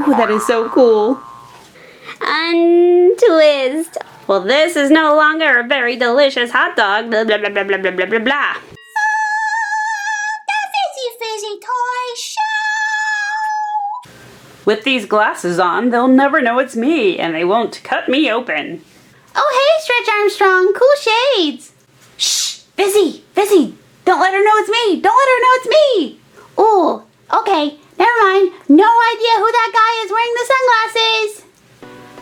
Ooh, that is so cool. Untwist. Well, this is no longer a very delicious hot dog. Blah, blah, blah, blah, blah, blah, blah, blah. The Fizzy Toy Show! With these glasses on, they'll never know it's me, and they won't cut me open. Oh, hey, Stretch Armstrong. Cool shades. Shh! Fizzy! Fizzy! Don't let her know it's me! Don't let her know it's me! Ooh, okay. Never mind. No idea who that guy is wearing the sunglasses.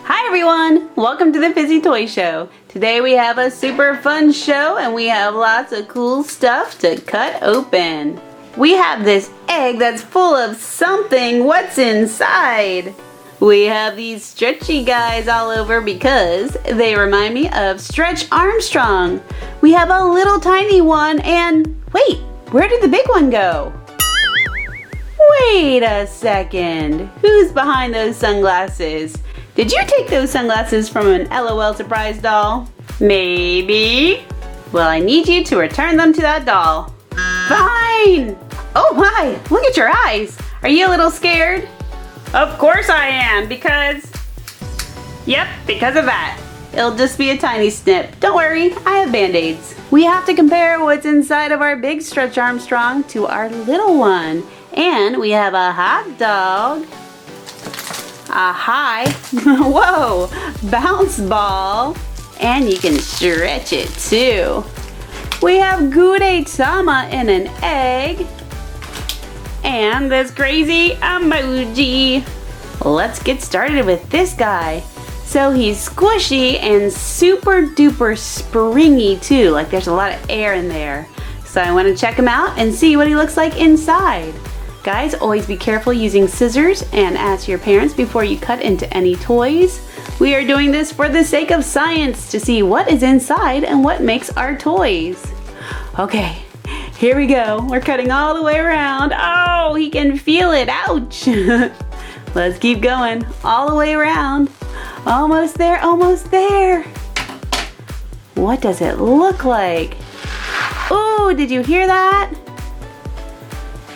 Hi everyone! Welcome to the Fizzy Toy Show. Today we have a super fun show and we have lots of cool stuff to cut open. We have this egg that's full of something. What's inside? We have these stretchy guys all over because they remind me of Stretch Armstrong. We have a little tiny one and wait, where did the big one go? Wait a second. Who's behind those sunglasses? Did you take those sunglasses from an LOL surprise doll? Maybe. Well, I need you to return them to that doll. Fine. Oh my, look at your eyes. Are you a little scared? Of course I am, because of that. It'll just be a tiny snip. Don't worry, I have band-aids. We have to compare what's inside of our big Stretch Armstrong to our little one. And we have a hot dog, a high, whoa, bounce ball, and you can stretch it too. We have Gudetama in an egg, and this crazy emoji. Let's get started with this guy. So he's squishy and super duper springy too, like there's a lot of air in there. So I want to check him out and see what he looks like inside. Guys, always be careful using scissors and ask your parents before you cut into any toys. We are doing this for the sake of science to see what is inside and what makes our toys. Okay, here we go. We're cutting all the way around. Oh, he can feel it. Ouch. Let's keep going all the way around. Almost there, almost there. What does it look like? Oh, did you hear that?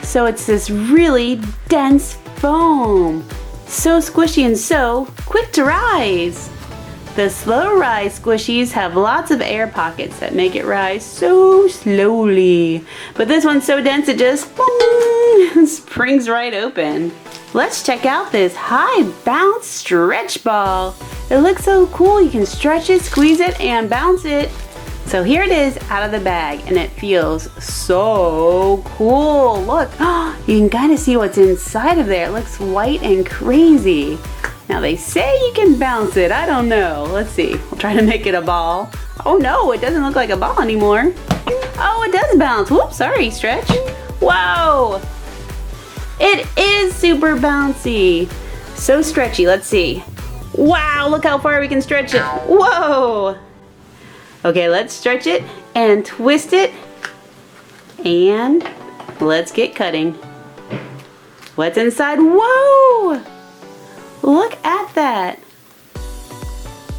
So it's this really dense foam. So squishy and so quick to rise. The slow rise squishies have lots of air pockets that make it rise so slowly. But this one's so dense it just boom, springs right open. Let's check out this high bounce stretch ball. It looks so cool. You can stretch it, squeeze it, and bounce it. So here it is out of the bag and it feels so cool. Look, you can kind of see what's inside of there. It looks white and crazy. Now they say you can bounce it. I don't know. Let's see. We'll try to make it a ball. Oh no, it doesn't look like a ball anymore. Oh, it does bounce. Whoops, sorry, Stretch. Whoa. It is super bouncy. So stretchy. Let's see. Wow, look how far we can stretch it. Whoa. Okay, let's stretch it and twist it, and let's get cutting. What's inside? Whoa! Look at that.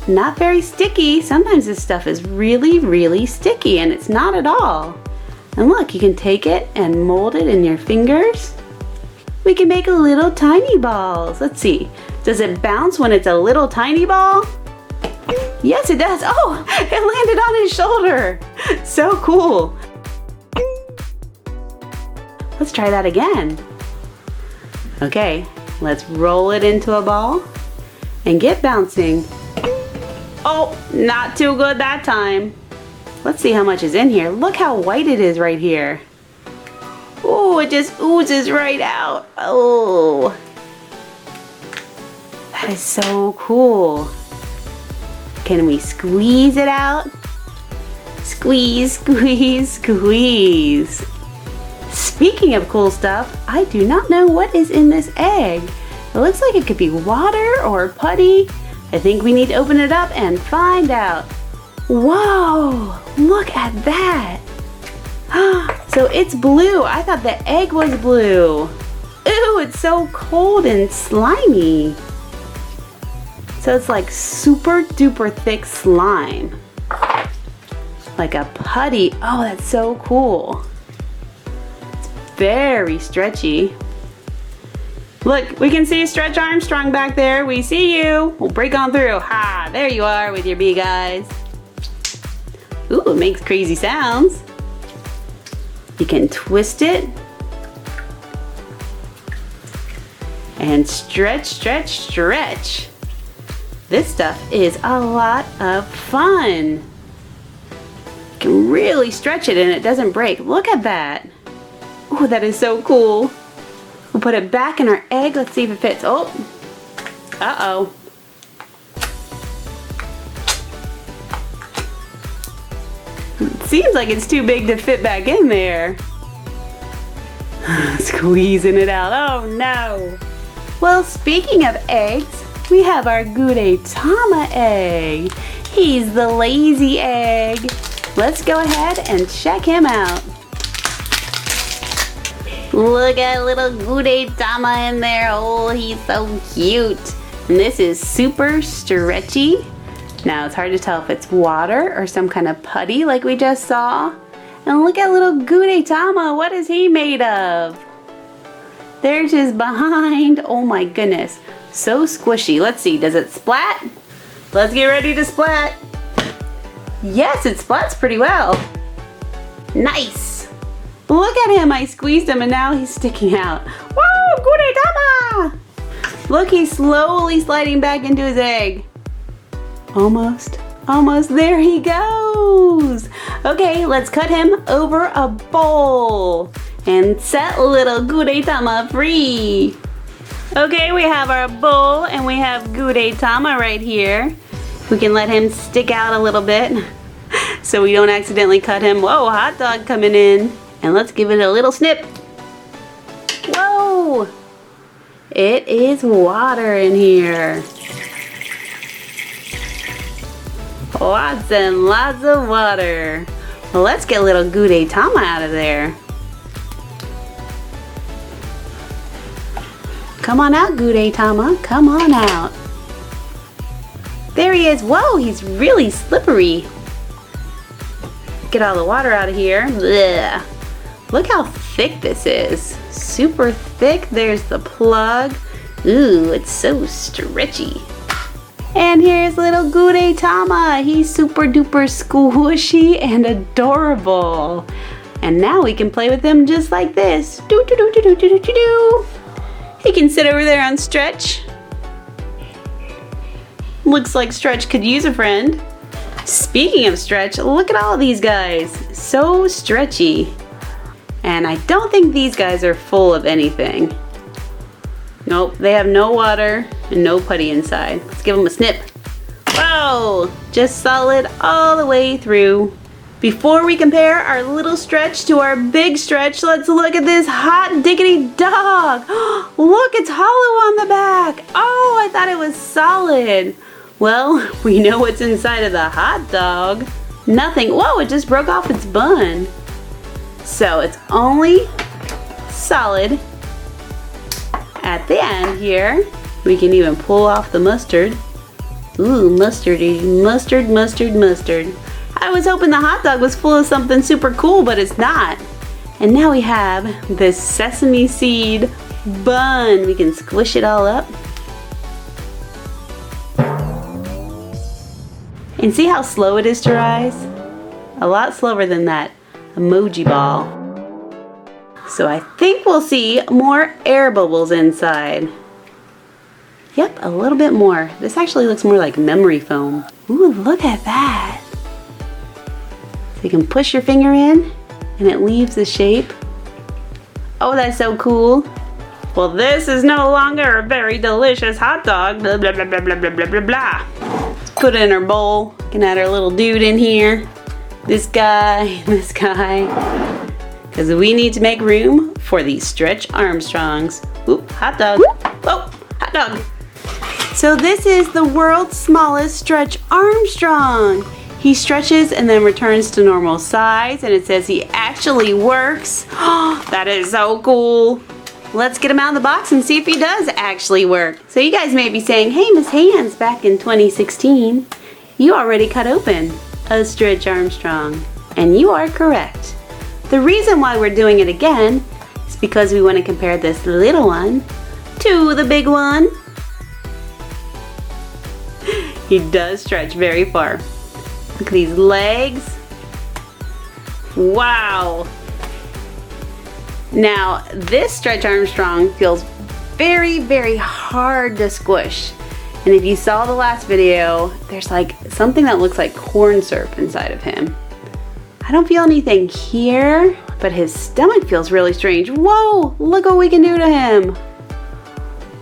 Not very sticky. Sometimes this stuff is really, really sticky, and it's not at all. And look, you can take it and mold it in your fingers. We can make little tiny balls. Let's see. Does it bounce when it's a little tiny ball? Yes, it does. Oh, it landed on his shoulder. So cool. Let's try that again. Okay, let's roll it into a ball and get bouncing. Oh, not too good that time. Let's see how much is in here. Look how white it is right here. Oh, it just oozes right out. Oh, that is so cool. Can we squeeze it out? Squeeze, squeeze, squeeze. Speaking of cool stuff, I do not know what is in this egg. It looks like it could be water or putty. I think we need to open it up and find out. Whoa, look at that. So it's blue. I thought the egg was blue. Ooh, it's so cold and slimy. So it's like super duper thick slime. Like a putty. Oh, that's so cool. It's very stretchy. Look, we can see Stretch Armstrong back there. We see you. We'll break on through. Ha, there you are with your big eyes. Ooh, it makes crazy sounds. You can twist it. And stretch, stretch, stretch. This stuff is a lot of fun. You can really stretch it and it doesn't break. Look at that. Oh, that is so cool. We'll put it back in our egg. Let's see if it fits. Oh, uh-oh. It seems like it's too big to fit back in there. Squeezing it out. Oh no. Well, speaking of eggs, we have our Gudetama egg. He's the lazy egg. Let's go ahead and check him out. Look at little Gudetama in there. Oh, he's so cute. And this is super stretchy. Now it's hard to tell if it's water or some kind of putty like we just saw. And look at little Gudetama. What is he made of? There's his behind. Oh my goodness. So squishy. Let's see. Does it splat? Let's get ready to splat. Yes, it splats pretty well. Nice. Look at him. I squeezed him and now he's sticking out. Whoa, Gudetama! Look, he's slowly sliding back into his egg. Almost. There he goes. Okay, let's cut him over a bowl and set little Gudetama free. Okay, we have our bowl and we have Gudetama right here. We can let him stick out a little bit so we don't accidentally cut him. Whoa, hot dog coming in. And let's give it a little snip. Whoa! It is water in here. Lots and lots of water. Well, let's get little Gudetama out of there. Come on out, Gudetama. Come on out. There he is. Whoa, he's really slippery. Get all the water out of here. Blech. Look how thick this is. Super thick. There's the plug. Ooh, it's so stretchy. And here's little Gudetama. He's super duper squishy and adorable. And now we can play with him just like this. Do do do do do do do do. He can sit over there on Stretch. Looks like Stretch could use a friend. Speaking of Stretch, look at all these guys. So stretchy. And I don't think these guys are full of anything. Nope, they have no water and no putty inside. Let's give them a snip. Whoa, just solid all the way through. Before we compare our little Stretch to our big Stretch, let's look at this hot diggity dog. Look, it's hollow on the back. Oh, I thought it was solid. Well, we know what's inside of the hot dog. Nothing. Whoa, it just broke off its bun. So it's only solid at the end here. We can even pull off the mustard. Ooh, mustardy, mustard, mustard, mustard. I was hoping the hot dog was full of something super cool, but it's not. And now we have this sesame seed bun. We can squish it all up. And see how slow it is to rise? A lot slower than that emoji ball. So I think we'll see more air bubbles inside. Yep, a little bit more. This actually looks more like memory foam. Ooh, look at that. So you can push your finger in and it leaves the shape. Oh, that's so cool. Well, this is no longer a very delicious hot dog. Blah, blah, blah, blah, blah, blah, blah, blah, blah. Let's put it in our bowl. We can add our little dude in here. This guy, this guy. Because we need to make room for these Stretch Armstrongs. Oop, hot dog. Oh, hot dog. So this is the world's smallest Stretch Armstrong. He stretches and then returns to normal size, and it says he actually works. Oh, that is so cool. Let's get him out of the box and see if he does actually work. So you guys may be saying, hey, Miss Hands, back in 2016, you already cut open a Stretch Armstrong. And you are correct. The reason why we're doing it again is because we want to compare this little one to the big one. He does stretch very far. Look at these legs. Wow. Now, this Stretch Armstrong feels very, very hard to squish. And if you saw the last video, there's like something that looks like corn syrup inside of him. I don't feel anything here, but his stomach feels really strange. Whoa, look what we can do to him.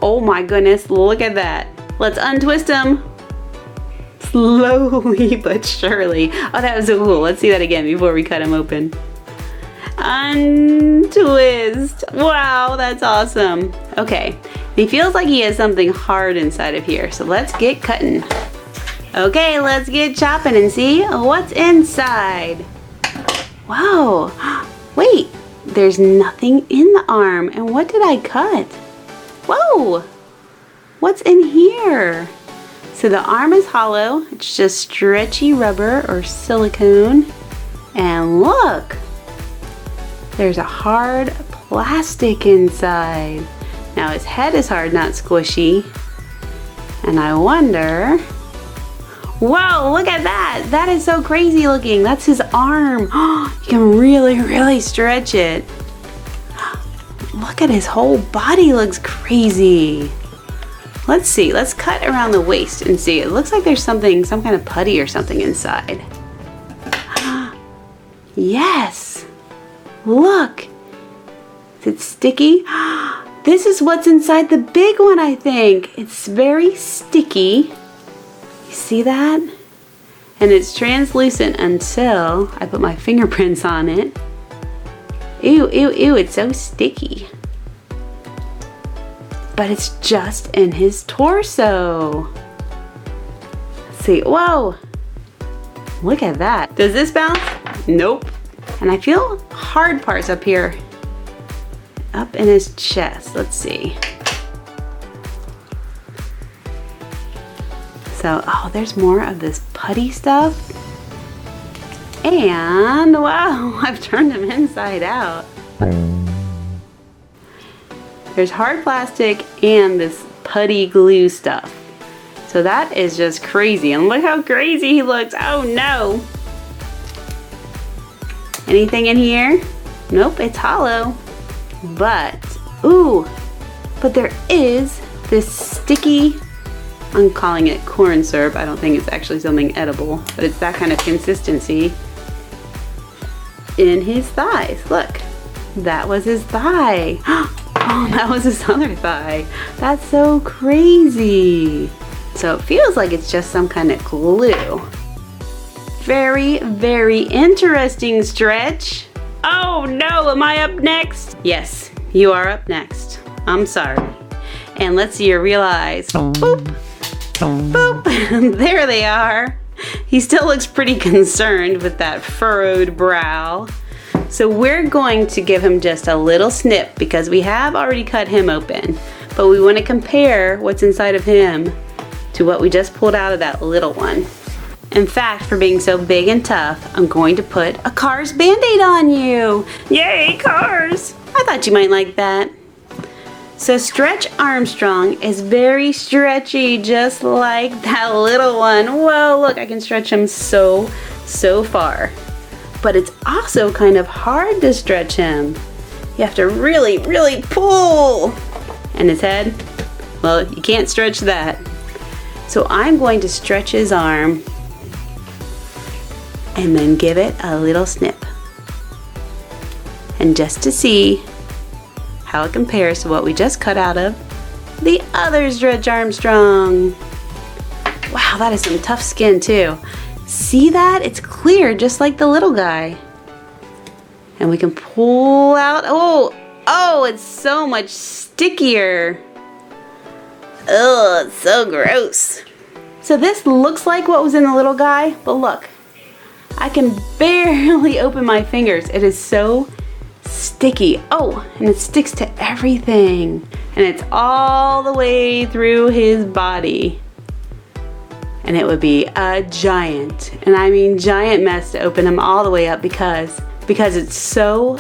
Oh my goodness, look at that. Let's untwist him. Slowly but surely. Oh, that was so cool. Let's see that again before we cut him open. Untwist. Wow, that's awesome. Okay, he feels like he has something hard inside of here, so let's get cutting. Okay, let's get chopping and see what's inside. Wow, wait, there's nothing in the arm, and what did I cut? Whoa, what's in here? So the arm is hollow, it's just stretchy rubber or silicone, and look, there's a hard plastic inside. Now his head is hard, not squishy, and I wonder, whoa, look at that, that is so crazy looking, that's his arm. You can really, really stretch it. Look at his whole body, looks crazy. Let's see, let's cut around the waist and see. It looks like there's something, some kind of putty or something inside. Yes, look, is it sticky? This is what's inside the big one, I think. It's very sticky. You see that? And it's translucent until I put my fingerprints on it. Ew, ew, ew, it's so sticky. But it's just in his torso. Let's see, whoa. Look at that. Does this bounce? Nope. And I feel hard parts up here. Up in his chest, let's see. So, oh, there's more of this putty stuff. And wow, I've turned him inside out. There's hard plastic and this putty glue stuff. So that is just crazy. And look how crazy he looks. Oh no. Anything in here? Nope, it's hollow. But, ooh, but there is this sticky, I'm calling it corn syrup. I don't think it's actually something edible, but it's that kind of consistency in his thighs. Look, that was his thigh. Oh, that was his other thigh. That's so crazy. So it feels like it's just some kind of glue. Very, very interesting Stretch. Oh no, am I up next? Yes, you are up next. I'm sorry. And let's see your real eyes. Boop, boop. There they are. He still looks pretty concerned with that furrowed brow. So we're going to give him just a little snip because we have already cut him open. But we want to compare what's inside of him to what we just pulled out of that little one. In fact, for being so big and tough, I'm going to put a Cars Band-Aid on you. Yay, Cars! I thought you might like that. So Stretch Armstrong is very stretchy, just like that little one. Whoa, look, I can stretch him so far. But it's also kind of hard to stretch him. You have to really, really pull. And his head, well, you can't stretch that. So I'm going to stretch his arm and then give it a little snip. And just to see how it compares to what we just cut out of the other Stretch Armstrong. Wow, that is some tough skin too. See that? It's clear just like the little guy. And we can pull out, oh, it's so much stickier. Oh, it's so gross. So this looks like what was in the little guy, but look, I can barely open my fingers. It is so sticky. Oh, and it sticks to everything. And it's all the way through his body. And it would be a giant, and I mean giant mess to open him all the way up because it's so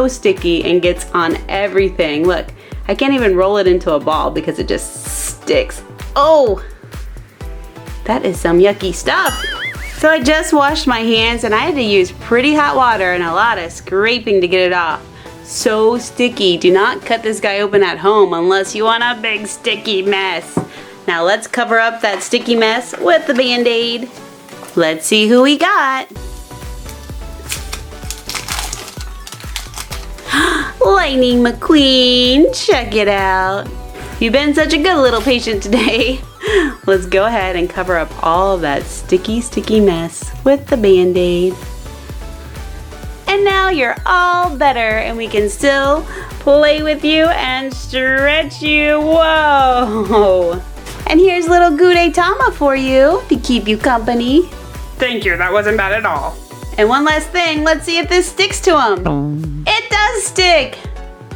sticky and gets on everything. Look, I can't even roll it into a ball because it just sticks. Oh, that is some yucky stuff. So I just washed my hands and I had to use pretty hot water and a lot of scraping to get it off. So sticky. Do not cut this guy open at home unless you want a big sticky mess. Now let's cover up that sticky mess with the Band-Aid. Let's see who we got. Lightning McQueen, check it out. You've been such a good little patient today. Let's go ahead and cover up all of that sticky mess with the Band-Aid. And now you're all better and we can still play with you and stretch you. Whoa! And here's little Gudetama for you to keep you company. Thank you, that wasn't bad at all. And one last thing, let's see if this sticks to him. It does stick.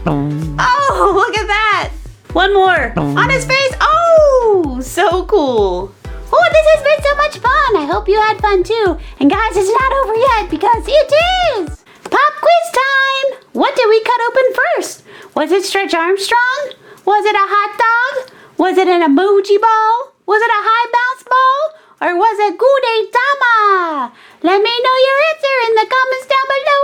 Oh, look at that. One more. On his face. Oh, so cool. Oh, this has been so much fun. I hope you had fun too. And guys, it's not over yet because it is pop quiz time. What did we cut open first? Was it Stretch Armstrong? Was it a hot dog? Was it an emoji ball? Was it a high bounce ball? Or was it Gudetama? Let me know your answer in the comments down below.